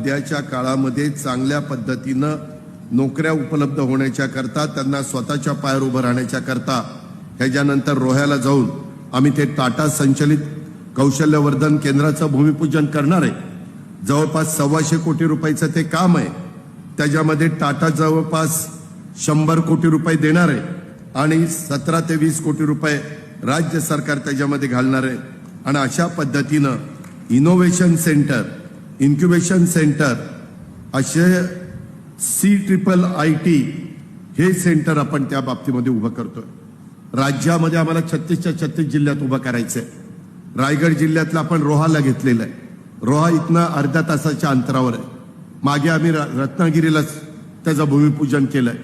सध्याच्या काळामध्ये चांगल्या पद्धतीनं नोकऱ्या उपलब्ध होण्याच्या करता, त्यांना स्वतःच्या पायावर उभं राहण्याच्या करता ह्याच्यानंतर रोह्याला जाऊन आम्ही ते टाटा संचलित कौशल्यवर्धन केंद्राचं भूमिपूजन करणार आहे। जवळपास 125 कोटी रुपयाचं ते काम आहे। त्याच्यामध्ये टाटा जवळपास 100 कोटी रुपये देणार आहे आणि 17 ते 20 कोटी रुपये राज्य सरकार त्याच्यामध्ये घालणार आहे। आणि अशा पद्धतीनं इनोव्हेशन सेंटर, इन्क्युबेशन सेंटर, असे CIIIT हे सेंटर आपण त्या बाबतीमध्ये उभं करतोय। राज्यामध्ये आम्हाला 36च्या 36 जिल्ह्यात उभं करायचंय। रायगड जिल्ह्यातलं आपण रोहाला घेतलेलं आहे। रोहा इथनं अर्ध्या तासाच्या अंतरावर आहे। मागे आम्ही रत्नागिरीला त्याचं भूमिपूजन केलंय।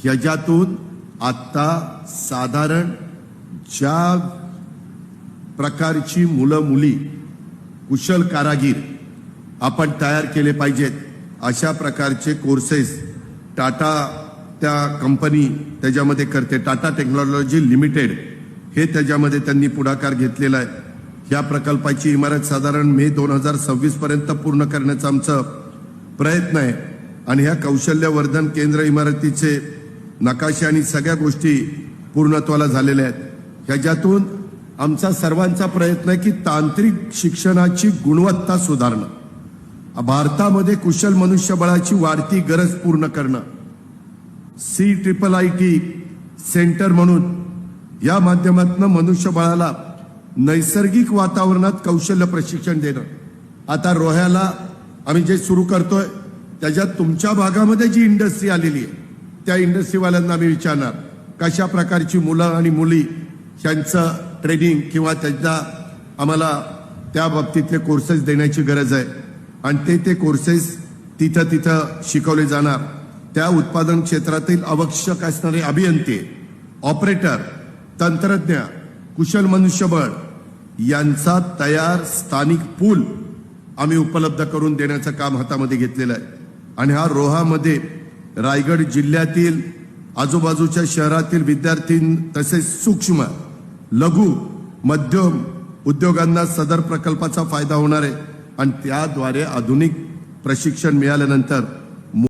ह्याच्यातून आता साधारण ज्या प्रकारची मुलं मुली कुशल कारागीर आपण तयार केले पाहिजेत, अशा प्रकारचे कोर्सेस टाटा त्या कंपनी त्याच्यामध्ये करते। टाटा टेक्नॉलॉजी लिमिटेड हे त्याच्यामध्ये त्यांनी पुढाकार घेतलेला आहे। या प्रकल्पाची इमारत साधारण मे 2026 पर्यंत पूर्ण करण्याचा आमचा प्रयत्न आहे। आणि ह्या कौशल्यवर्धन केंद्र इमारतीचे नकाशे आणि सगळ्या गोष्टी पूर्णत्वाला झालेल्या आहेत। ह्याच्यातून आमचा सर्वांचा प्रयत्न आहे की तांत्रिक शिक्षणाची गुणवत्ता सुधारणं, भारतामध्ये कुशल मनुष्यबळाची वाढती गरज पूर्ण करणं, CIIT सेंटर म्हणून या माध्यमातून मनुष्यबळाला नैसर्गिक वातावरणात कौशल्य प्रशिक्षण देणं। आता रोह्याला आम्ही जे सुरू करतोय त्याच्यात तुमच्या भागामध्ये जी इंडस्ट्री आलेली आहे त्या इंडस्ट्रीवाल्यांना आम्ही विचारणार कशा प्रकारची मुलं आणि मुली यांचं ट्रेनिंग किंवा त्यांना आम्हाला त्या बाबतीतले कोर्सेस देण्याची गरज आहे। आणि ते कोर्सेस तिथं शिकवले जाणार। त्या उत्पादन क्षेत्रातील आवश्यक असणारे अभियंते, ऑपरेटर, तंत्रज्ञ, कुशल मनुष्यबळ यांचा तयार स्थानिक पूल आम्ही उपलब्ध करून देण्याचं काम हातामध्ये घेतलेलं आहे। आणि हा रोहामध्ये रायगड जिल्ह्यातील आजूबाजूच्या शहरातील विद्यार्थी तसेच सूक्ष्म, लघु, मध्यम उद्योगांना सदर प्रकल्पाचा फायदा होणार आहे। आणि त्याद्वारे आधुनिक प्रशिक्षण मिळाल्यानंतर